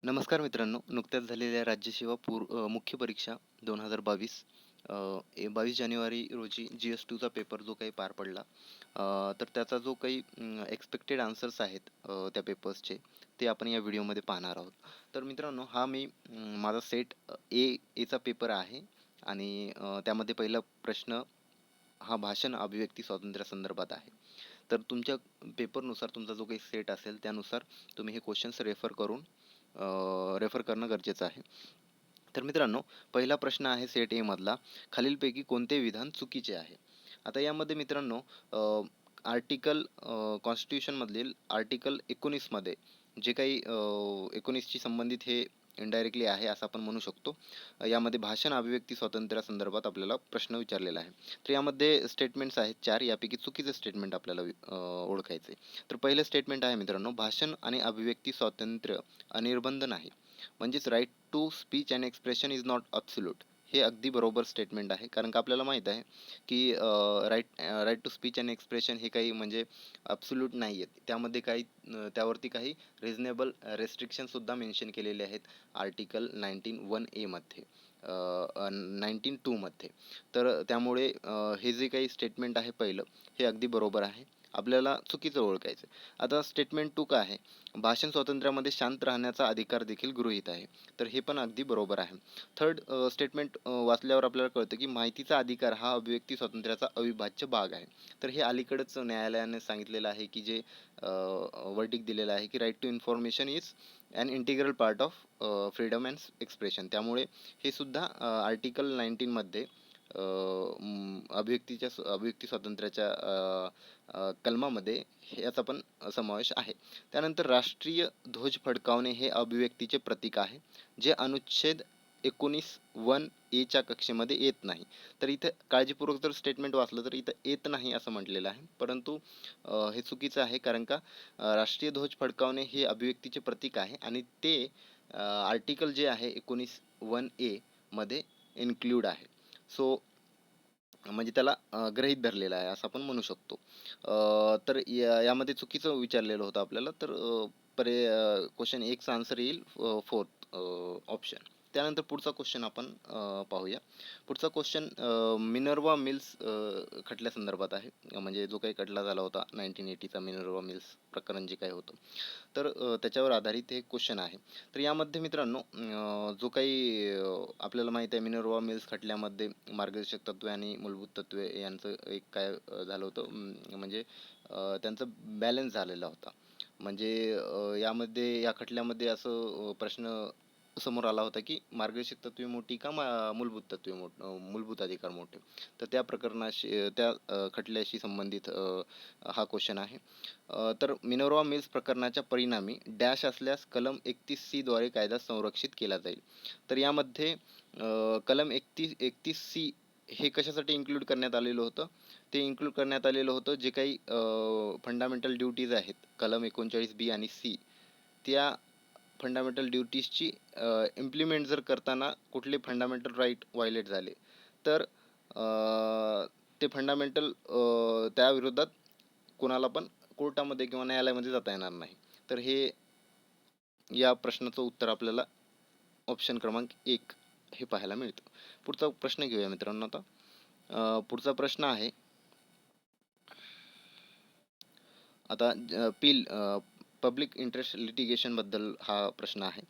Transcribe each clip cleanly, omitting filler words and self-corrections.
नमस्कार मित्रांनो, नुकत्याच झालेल्या मुख्य परीक्षा 2022 22 जानेवारी रोजी GS2चा पेपर जो काही पार पडला. तर त्याचा जो काही एक्स्पेक्टेड आन्सर्स आहेत त्या पेपर्सचे, ते आपण या व्हिडिओमध्ये पाहणार आहोत. तर मित्रांनो, हा माझा सेट एचा पेपर आहे आणि त्यामध्ये पहिला प्रश्न हा भाषण अभिव्यक्ती स्वातंत्र्यासंदर्भात आहे. तर तुमच्या पेपरनुसार तुमचा जो काही सेट असेल त्यानुसार तुम्ही हे क्वेश्चन्स रेफर करणं गरजेचं आहे. तर मित्रांनो, पहिला प्रश्न आहे सेट ए मधला, खालीलपैकी कोणते विधान चुकीचे आहे? आता यामध्ये मित्रांनो, आर्टिकल कॉन्स्टिट्यूशनमधील आर्टिकल 19 मध्ये जे काही 19शी संबंधित हे इनडायरेक्टली आहे असं आपण म्हणू शकतो. यामध्ये भाषण अभिव्यक्ती स्वातंत्र्यासंदर्भात आपल्याला प्रश्न विचारलेला आहे. तर यामध्ये स्टेटमेंट्स आहेत 4, यापैकी चुकीचं स्टेटमेंट आपल्याला ओळखायचं आहे. तर पहिलं स्टेटमेंट आहे मित्रांनो, भाषण आणि अभिव्यक्ती स्वातंत्र्य अनिर्बंध नाही. म्हणजेच right to speech and expression is not absolute. हे अगदी बरोबर स्टेटमेंट आहे. कारण का आपल्याला माहीत आहे की right to speech and expression हे काही म्हणजे ॲब्सोल्यूट नाही आहेत. त्यामध्ये त्यावरती काही रिझनेबल रिस्ट्रिक्शनसुद्धा मेन्शन केलेले आहेत आर्टिकल 19(1)A मध्ये 19(2) मध्ये. तर त्यामुळे हे जे काही स्टेटमेंट आहे पहिलं, हे अगदी बरोबर आहे. आपल्याला चुकीचं ओळखायचं आहे. आता स्टेटमेंट 2 काय आहे? भाषण स्वातंत्र्यामध्ये शांत राहण्याचा अधिकार देखील गृहीत आहे. तर हे पण अगदी बरोबर आहे. थर्ड स्टेटमेंट वाचल्यावर आपल्याला कळतं की माहितीचा अधिकार हा अभिव्यक्ती स्वातंत्र्याचा अविभाज्य भाग आहे. तर हे अलीकडेच न्यायालयाने सांगितलेलं आहे की जे वर्डिक्ट दिलेलं आहे की right to information is an integral part of freedom and expression. त्यामुळे हे सुद्धा आर्टिकल 19 मध्ये अभिव्यक्ती स्वातंत्र्याच्या कलमामध्ये याचा पण समावेश आहे. त्यानंतर राष्ट्रीय ध्वज फडकावणे हे अभिव्यक्तीचे प्रतीक आहे, जे अनुच्छेद 19(1)A च्या कक्षेमध्ये येत नाही. तर इथं काळजीपूर्वक जर स्टेटमेंट वाचलं तर इथं येत नाही असं म्हटलेलं आहे. परंतु हे चुकीचं आहे, कारण का राष्ट्रीय ध्वज फडकावणे हे अभिव्यक्तीचे प्रतीक आहे आणि ते आर्टिकल जे आहे 19(1)A मध्ये इन्क्लूड आहे. सो म्हणजे त्याला गृहीत धरलेलं आहे असं आपण म्हणू शकतो. तर यामध्ये चुकीचं विचारलेलं होतं आपल्याला. तर क्वेश्चन 1 चा आन्सर येईल 4th ऑप्शन. त्यानंतर पुढचा क्वेश्चन आपण पाहूया. पुढचा क्वेश्चन मिनर्वा मिल्स खटल्यासंदर्भात आहे. म्हणजे जो काही खटला झाला होता 1980चा मिनर्वा मिल्स प्रकरण जे काही होतं. तर त्याच्यावर आधारित हे क्वेश्चन आहे. तर यामध्ये मित्रांनो, जो काही आपल्याला माहीत आहे मिनर्वा मिल्स खटल्यामध्ये मार्गदर्शक तत्त्वे आणि मूलभूत तत्त्वे यांचं एक काय झालं होतं, म्हणजे त्यांचं बॅलन्स झालेला होता. म्हणजे यामध्ये या खटल्यामध्ये असं प्रश्न समोर आला होता की मार्गदर्शक तत्त्वे मोठी का मूलभूत अधिकार मोठे. तर त्या खटल्याशी संबंधित हा क्वेश्चन आहे. तर मिनर्वा मिल्स प्रकरणाच्या परिणामी डॅश असल्यास कलम 31C द्वारे कायदा संरक्षित केला जाईल. तर यामध्ये कलम 31C हे कशासाठी इन्क्लूड करण्यात आलेलं होतं? ते इन्क्लूड करण्यात आलेलं होतं जे काही फंडामेंटल ड्युटीज आहेत कलम 39B आणि C, त्या फंडामेंटल ड्युटीजची इम्प्लिमेंट जर करताना कुठले फंडामेंटल राईट व्हायलेट झाले तर ते फंडामेंटल त्याविरोधात कोणाला पण कोर्टामध्ये किंवा न्यायालयामध्ये जाता येणार नाही. तर या प्रश्नाचं उत्तर आपल्याला ऑप्शन क्रमांक 1 हे पाहायला मिळतं. पुढचा प्रश्न घेऊया मित्रांनो आता. पुढचा प्रश्न आहे आता पब्लिक इंटरेस्ट लिटिगेशनबद्दल हा प्रश्न आहे.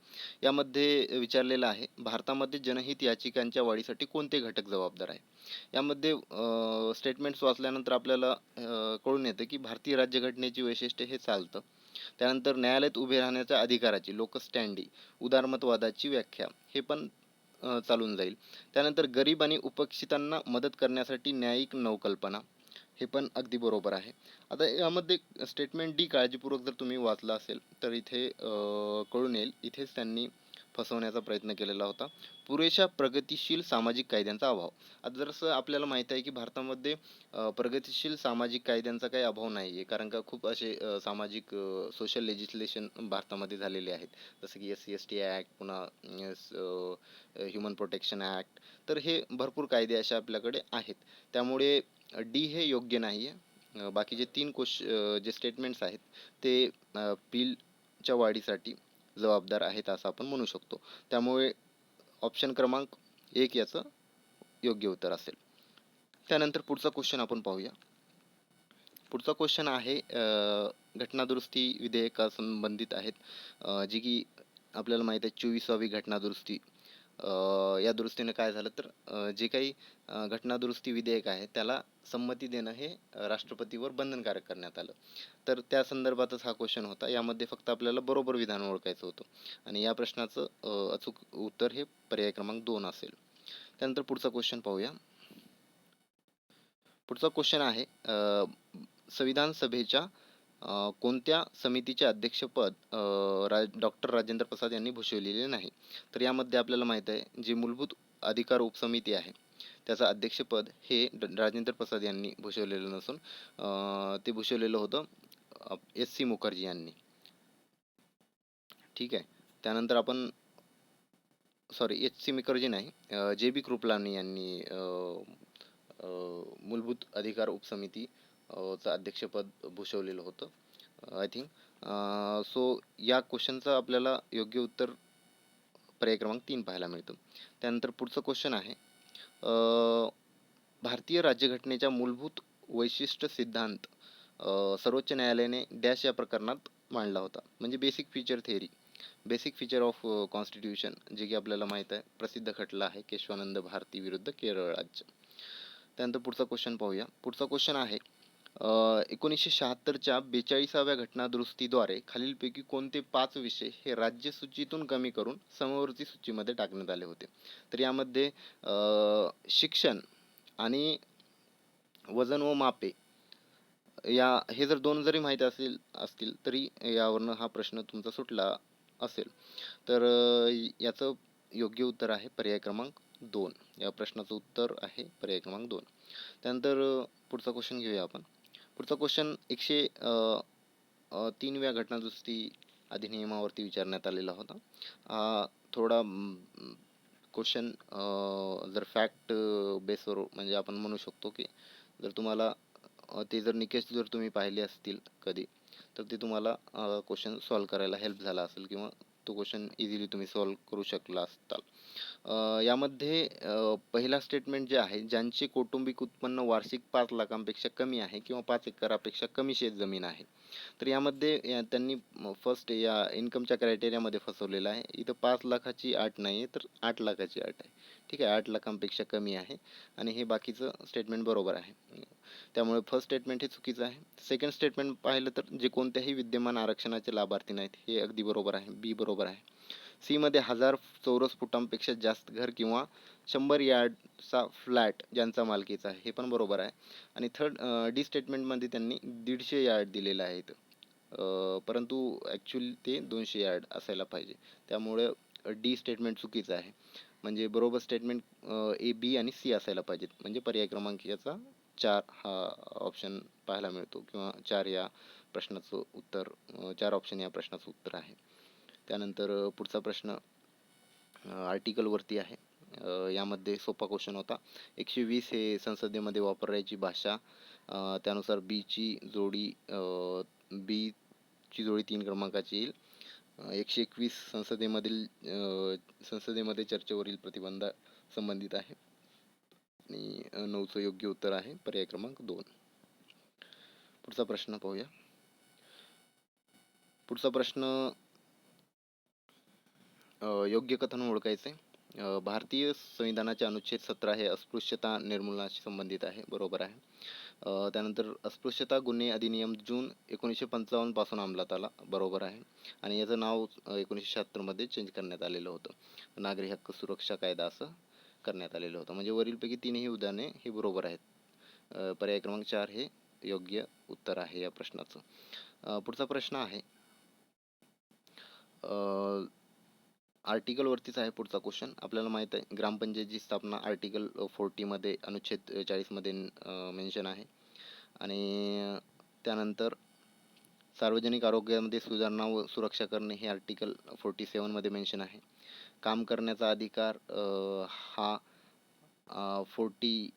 यामध्ये विचारलेला आहे, भारतामध्ये जनहित याचिकांच्या वाढीसाठी कोणते घटक जबाबदार आहे? यामध्ये स्टेटमेंट्स वाचल्यानंतर आपल्याला कळून येतं की भारतीय राज्यघटनेची वैशिष्ट्ये हे चालतं. त्यानंतर न्यायालयात उभे राहण्याच्या अधिकाराची लोकस स्टँडी, उदारमतवादाची व्याख्या हे पण चालून जाईल. त्यानंतर गरीब आणि उपेक्षितांना मदत करण्यासाठी न्यायिक नवकल्पना हे पण अगदी बरोबर आहे. आता यामध्ये स्टेटमेंट डी काळजीपूर्वक जर तुम्ही वाचला असेल तर इथे कळून येईल, इथेच त्यांनी फसवण्याचा प्रयत्न केलेला होता. पुरेशा प्रगतिशील सामाजिक कायद्यांचा अभाव. आता जसं आपल्याला माहीत आहे की भारतामध्ये प्रगतिशील सामाजिक कायद्यांचा काही अभाव नाही आहे, कारण का खूप असे सामाजिक सोशल लेजिस्लेशन भारतामध्ये झालेले आहेत. जसं की SC/ST ॲक्ट, पुन्हा ह्युमन प्रोटेक्शन ॲक्ट. तर हे भरपूर कायदे असे आपल्याकडे आहेत. त्यामुळे डी हे योग्य नाही आहे. बाकीचे 3 जे स्टेटमेंट्स आहेत ते पीलच्या वाढीसाठी जबाबदार आहेत असं आपण म्हणू शकतो. त्यामुळे ऑप्शन क्रमांक 1 याचं योग्य उत्तर असेल. त्यानंतर पुढचा क्वेश्चन आपण पाहूया. पुढचा क्वेश्चन आहे घटनादुरुस्ती विधेयकासंबंधित आहेत, जी की आपल्याला माहीत आहे 24वी घटनादुरुस्ती. या दुरुस्तीने काय झालं तर जे काही घटनादुरुस्ती विधेयक आहे त्याला संमती देणं हे राष्ट्रपतीवर बंधनकारक करण्यात आलं. तर त्या संदर्भातच हा क्वेश्चन होता. यामध्ये फक्त आपल्याला बरोबर विधान ओळखायचं होतं आणि या प्रश्नाचं अचूक उत्तर हे पर्याय क्रमांक 2 असेल. त्यानंतर पुढचा क्वेश्चन पाहूया. पुढचा क्वेश्चन आहे संविधान सभेच्या कोणत्या समितीचे अध्यक्षपद डॉक्टर राजेंद्र प्रसाद यांनी भूषविलेले नाही. तर यामध्ये आपल्याला माहीत आहे जे मूलभूत अधिकार उपसमिती आहे त्याचं अध्यक्षपद हे राजेंद्र प्रसाद यांनी भूषवलेलं नसून ते भूषवलेलं होतं S.C. मुखर्जी यांनी. ठीक आहे. त्यानंतर आपण S.C. मुखर्जी नाही, J.B. कृपलानी यांनी मूलभूत अधिकार उपसमिती चं अध्यक्षपद भूषवलेलं होतं आय थिंक. सो या क्वेश्चनचं आपल्याला योग्य उत्तर पर्याय क्रमांक 3 पाहायला मिळतं. त्यानंतर पुढचं क्वेश्चन आहे भारतीय राज्यघटनेच्या मूलभूत वैशिष्ट्य सिद्धांत सर्वोच्च न्यायालयाने डॅश या प्रकरणात मांडला होता. म्हणजे बेसिक फीचर ऑफ कॉन्स्टिट्यूशन, जे की आपल्याला माहीत आहे प्रसिद्ध खटला आहे केशवानंद भारती विरुद्ध केरळ राज्य. त्यानंतर पुढचा क्वेश्चन पाहूया. पुढचा क्वेश्चन आहे 1976च्या 42व्या घटनादुरुस्तीद्वारे खालीलपैकी कोणते 5 विषय हे राज्य सूचीतून कमी करून समवर्ती सूचीमध्ये टाकण्यात आले होते. तर यामध्ये शिक्षण आणि वजन व मापे हे जर 2 जरी माहीत असतील तरी यावरनं हा प्रश्न तुमचा सुटला असेल. तर याचं योग्य उत्तर आहे पर्याय क्रमांक 2. या प्रश्नाचं उत्तर आहे पर्याय क्रमांक 2. त्यानंतर पुढचा क्वेश्चन घेऊया आपण. पुढचा क्वेश्चन 103व्या घटनादुरुस्ती अधिनियमावरती विचारण्यात आलेला होता. थोडा क्वेश्चन जर फॅक्ट बेसवर म्हणजे आपण म्हणू शकतो की जर तुम्हाला ते जर निकष जर तुम्ही पाहिले असतील कधी तर ते तुम्हाला क्वेश्चन सॉल्व करायला हेल्प झाला असेल किंवा तो क्वेश्चन इझिली तुम्ही सॉल्व करू शकला असताल. यामध्ये पहिला स्टेटमेंट जे आहे ज्यांचे कौटुंबिक उत्पन्न वार्षिक 5 लाखांपेक्षा कमी आहे किंवा 5 एकरापेक्षा कमी शेत जमीन आहे. तर यामध्ये त्यांनी फर्स्ट या इन्कमच्या क्रायटेरियामध्ये फसवलेलं आहे. इथं 5 लाखाची अट नाही आहे तर 8 लाखाची अट आहे. ठीक आहे, 8 लाखांपेक्षा कमी आहे आणि हे बाकीचं स्टेटमेंट बरोबर आहे. त्यामुळे फर्स्ट स्टेटमेंट हे चुकीचं आहे. सेकंड स्टेटमेंट पाहिलं तर जे कोणत्याही विद्यमान आरक्षणाचे लाभार्थी नाहीत हे अगदी बरोबर आहे. बी बरोबर आहे. सी मध्ये 1000 चौरस फुटांपेक्षा जास्त घर किंवा 100 यार्डचा फ्लॅट ज्यांचा मालकीचा आहे हे पण बरोबर आहे. आणि थर्ड डी स्टेटमेंटमध्ये त्यांनी 150 यार्ड दिलेलं आहे इथं, परंतु ॲक्च्युअली ते 200 यार्ड असायला पाहिजे. त्यामुळे डी स्टेटमेंट चुकीचं आहे. म्हणजे बरोबर स्टेटमेंट ए, बी आणि सी असायला पाहिजेत. म्हणजे पर्याय क्रमांक याचा 4 हा ऑप्शन पाहायला मिळतो किंवा 4 या प्रश्नाचं उत्तर 4 ऑप्शन या प्रश्नाचं उत्तर आहे. त्यानंतर पुढचा प्रश्न आर्टिकलवरती आहे. यामध्ये सोपा क्वेश्चन होता. 120 हे संसदेमध्ये वापरायची भाषा. त्यानुसार बीची जोडी 3 क्रमांकाची येईल. 121 संसदेमध्ये चर्चेवरील प्रतिबंध संबंधित आहे आणि 9चं योग्य उत्तर आहे पर्याय क्रमांक 2. पुढचा प्रश्न पाहूया. पुढचा प्रश्न योग्य कथन ओळखायचे. भारतीय संविधानाचे अनुच्छेद 17 हे अस्पृश्यता निर्मूलनाशी संबंधित आहे. बरोबर आहे. त्यानंतर अस्पृश्यता गुन्हे अधिनियम जून 1955 पासून अंमलात आला. बरोबर आहे. आणि याचं नाव 1976 मध्ये चेंज करण्यात आलेलं होतं. नागरी हक्क सुरक्षा कायदा असं करण्यात आलेलं होतं. म्हणजे वरीलपैकी 3ही उदाहरणे हे बरोबर आहेत. पर्याय क्रमांक 4 हे योग्य उत्तर आहे या प्रश्नाचं. पुढचा प्रश्न आहे आर्टिकलवरतीच आहे. पुढचा क्वेश्चन आपल्याला माहीत आहे ग्रामपंचायतीची स्थापना आर्टिकल 40 मध्ये अनुच्छेद 40 मध्ये मेन्शन आहे. आणि त्यानंतर सार्वजनिक आरोग्यामध्ये सुधारणा व सुरक्षा करणे हे आर्टिकल 47 मध्ये मेन्शन आहे. काम करण्याचा अधिकार हा 40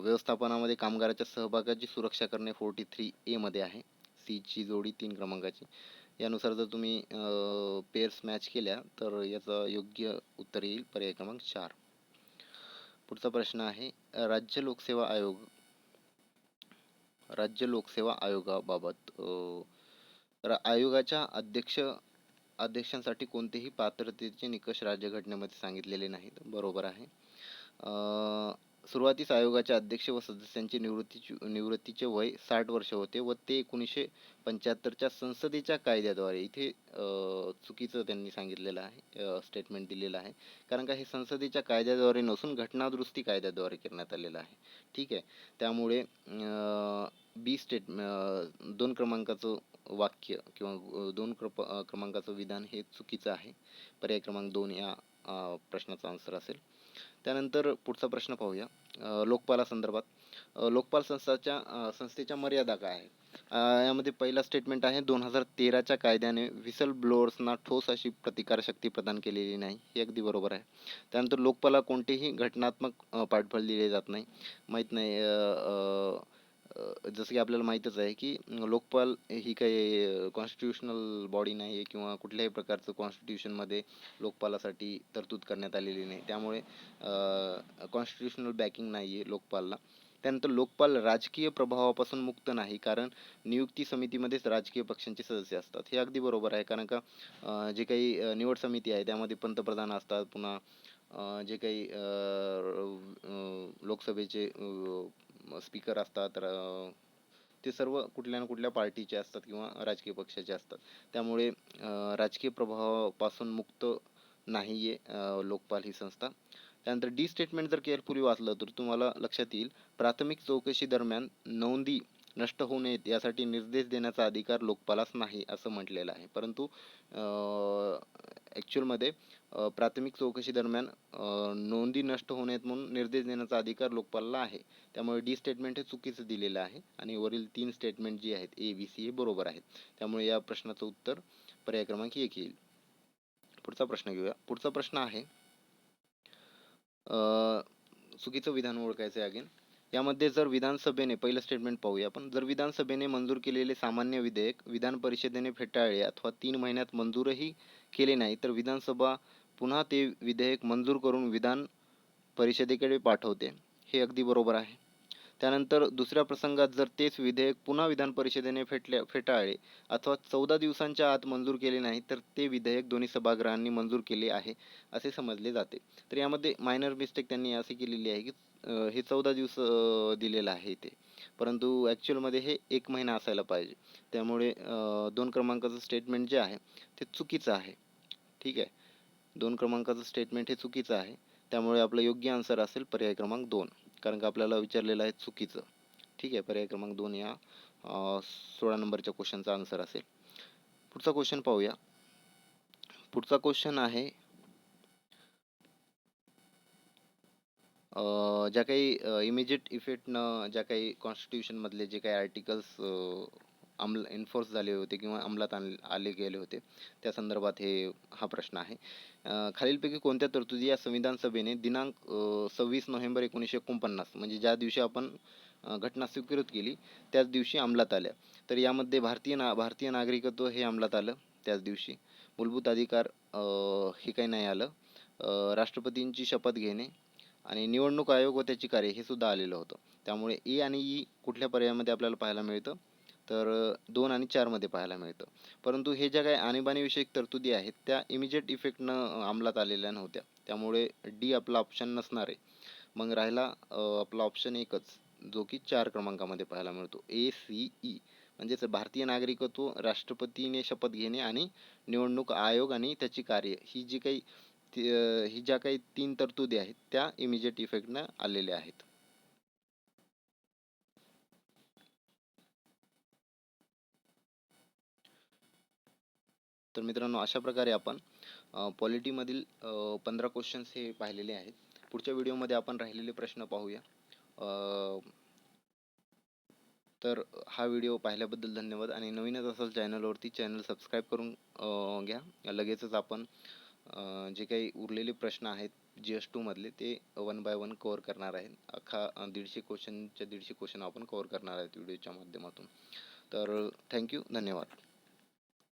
व्यवस्थापनामध्ये कामगाराच्या सहभागाची सुरक्षा करणे 43A मध्ये आहे. सी ची जोडी 3 क्रमांकाची. यानुसार जर तुम्ही पेअर्स मॅच केल्या तर याचं योग्य उत्तर येईल पर्याय क्रमांक 4. पुढचा प्रश्न आहे राज्य लोकसेवा आयोगाबाबत आयोगाच्या अध्यक्षांसाठी कोणतेही पात्रतेचे निकष राज्यघटनेमध्ये सांगितलेले नाहीत. बरोबर आहे. सुरुवातीस आयोगाचे अध्यक्ष व सदस्यांचे निवृत्तीचे वय 60 वर्ष होते व ते 1975च्या संसदेच्या कायद्याद्वारे, इथे चुकीचं त्यांनी सांगितलेलं आहे, स्टेटमेंट दिलेलं आहे, कारण का हे संसदेच्या कायद्याद्वारे नसून घटनादुरुस्ती कायद्याद्वारे करण्यात आलेलं आहे. ठीक आहे. त्यामुळे बी 2 क्रमांकाचं वाक्य किंवा 2 क्रमांकाचं विधान हे चुकीचं आहे. पर्याय क्रमांक 2 या प्रश्नाचा आन्सर असेल. त्यानंतर पुढचा प्रश्न पाहूया. लोकपालासंदर्भात लोकपाल संस्थेच्या मर्यादा काय आहे? यामध्ये पहिला स्टेटमेंट आहे 2013च्या कायद्याने व्हिसल ब्लोअर्सना ठोस अशी प्रतिकारशक्ती प्रदान केलेली नाही. हे अगदी बरोबर आहे. त्यानंतर लोकपाला कोणतेही घटनात्मक पाठबळ दिले जात नाही. माहीत नाही, जसं की आपल्याला माहीतच आहे की लोकपाल ही काही कॉन्स्टिट्यूशनल बॉडी नाही आहे किंवा कुठल्याही प्रकारचं कॉन्स्टिट्यूशनमध्ये लोकपालासाठी तरतूद करण्यात आलेली नाही. त्यामुळे कॉन्स्टिट्यूशनल बॅकिंग नाही आहे लोकपालला. त्यानंतर लोकपाल राजकीय प्रभावापासून मुक्त नाही, कारण नियुक्ती समितीमध्येच राजकीय पक्षांचे सदस्य असतात. हे अगदी बरोबर आहे, कारण का जे काही निवड समिती आहे त्यामध्ये पंतप्रधान असतात, पुन्हा जे काही लोकसभेचे स्पीकर असतात, ते सर्व कुठल्या ना कुठल्या पार्टीचे असतात किंवा राजकीय पक्षाचे असतात. त्यामुळे राजकीय प्रभावापासून मुक्त नाही आहे लोकपाल ही संस्था. त्यानंतर डी स्टेटमेंट जर केअरफुली वाचलं तर तुम्हाला लक्षात येईल, प्राथमिक चौकशी दरम्यान नोंदी नष्ट होऊ नयेत यासाठी निर्देश देण्याचा अधिकार लोकपालास नाही असं म्हटलेलं आहे. परंतु ॲक्च्युअलमध्ये प्राथमिक चौकशी दरम्यान नोंदी नष्ट होऊ नयेत म्हणून निर्देश देण्याचा अधिकार लोकपालला आहे. त्यामुळे डी स्टेटमेंट हे चुकीचं दिलेलं आहे आणि वरील 3 स्टेटमेंट जी आहेत A, B, C हे बरोबर आहेत. त्यामुळे या प्रश्नाचं उत्तर पर्याय क्रमांक 1 येईल. पुढचा प्रश्न घेऊया. पुढचा प्रश्न आहे चुकीचं विधान ओळखायचं आहे अगेन. यामध्ये जर विधानसभेने, पहिलं स्टेटमेंट पाहूया आपण, जर विधानसभेने मंजूर केलेले सामान्य विधेयक विधान परिषदेने फेटाळले अथवा 3 महिन्यात मंजूरही केले नाही तर विधानसभा पुन्हा ते विधेयक मंजूर करून विधान परिषदेकडे पाठवते. हे अगदी बरोबर आहे. त्यानंतर दुसऱ्या प्रसंगात जर तेच विधेयक पुन्हा विधान परिषदेने फेटाळले अथवा 14 दिवसांच्या आत मंजूर केले नाही तर ते विधेयक दोन्ही सभागृहांनी मंजूर केले आहे असे समजले जाते. तर यामध्ये मायनर मिस्टेक त्यांनी अशी केलेली आहे की हे 14 दिवस दिलेलं आहे इथे, परंतु ॲक्च्युअलमध्ये हे 1 महिना असायला पाहिजे. त्यामुळे 2 क्रमांकाचं स्टेटमेंट जे आहे ते चुकीचं आहे. ठीक आहे. 2 क्रमांकाचं स्टेटमेंट हे चुकीचं आहे. त्यामुळे आपलं योग्य आन्सर असेल पर्याय क्रमांक 2, कारण का आपल्याला विचारलेलं आहे चुकीचं. ठीक आहे. पर्याय क्रमांक 2 या 16 नंबरच्या क्वेश्चनचा आन्सर असेल. पुढचा क्वेश्चन पाहूया. पुढचा क्वेश्चन आहे ज्या काही इमिजिएट इफेक्टनं ज्या काही कॉन्स्टिट्यूशनमधले जे काही आर्टिकल्स एन्फोर्स झाले होते किंवा अंमलात आले गेले होते त्या संदर्भात हा प्रश्न आहे. खालीलपैकी कोणत्या तरतुदी या संविधान सभेने दिनांक 26 नोव्हेंबर 1949 म्हणजे ज्या दिवशी आपण घटना स्वीकृत केली त्याच दिवशी अंमलात आल्या? तर यामध्ये भारतीय नागरिकत्व हे अंमलात आलं त्याच दिवशी. मूलभूत अधिकार हे काही नाही आलं. राष्ट्रपतींची शपथ घेणे आणि निवडणूक आयोग व त्याची कार्य हे सुद्धा आलेलं होतं. त्यामुळे ए आणि ई कुठल्या पर्यायामध्ये आपल्याला पाहायला मिळतं? तर 2 आणि 4 मध्ये पाहायला मिळतं. परंतु हे ज्या काही आणीबाणीविषयक तरतुदी आहेत त्या इमिजिएट इफेक्टनं अंमलात आलेल्या नव्हत्या. त्यामुळे डी आपला ऑप्शन नसणार आहे. मग राहिला आपला ऑप्शन एकच, जो की 4 क्रमांकामध्ये पाहायला मिळतो, ACE म्हणजेच भारतीय नागरिकत्व, राष्ट्रपतीने शपथ घेणे आणि निवडणूक आयोग आणि त्याची कार्य ही ज्या काही 3 तरतुदी आहेत त्या इमिजिएट इफेक्टनं आलेल्या आहेत. तर मित्रांनो, अशा प्रकारे आपण पॉलिटीमधील 15 क्वेश्चन्स हे पाहिलेले आहेत. पुढच्या व्हिडिओमध्ये आपण राहिलेले प्रश्न पाहूया. तर हा व्हिडिओ पाहिल्याबद्दल धन्यवाद आणि नवीनच असाल चॅनलवरती चॅनल सबस्क्राईब करून घ्या. लगेचच आपण जे काही उरलेले प्रश्न आहेत GS2 मधले ते 1 बाय 1 कव्हर करणार आहे. अख्खा 150 क्वेश्चन आपण कव्हर करणार आहेत व्हिडिओच्या माध्यमातून. तर थँक्यू, धन्यवाद.